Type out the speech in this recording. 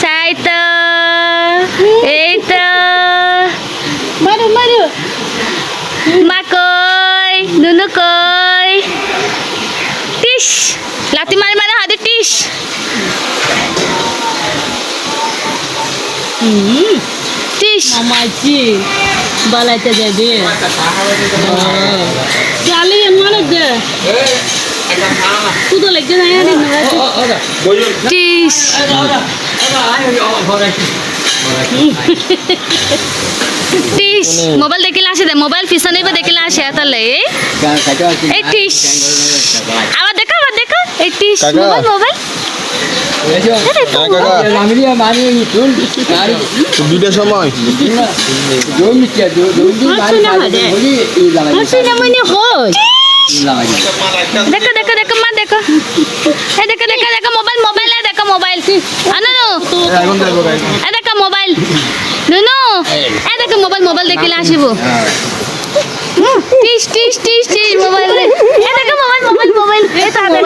সাইতো এই তো মারো মারো মা কই নুনু কই টিস লাথি মারে মারে হাতে টিস টিস মামাজি বালাইতে যাবে চালি মারো দে তুই তো লেগে না यार টিস টিস মোবাইল দেখিলে আসে দে মোবাইল পিছনে দেখিলে আসে তাহলে এই টিস আবার দেখো এই টিস মোবাইল মোবাইল দুইটার সময় দেখো মা দেখো এই দেখো মোবাইল দেখো মোবাইল আনো এই দেখো মোবাইল নুনু এই দেখো মোবাইল দেখিলে আসিব টিস মোবাইল এই দেখো মোবাইল এই তো হাতে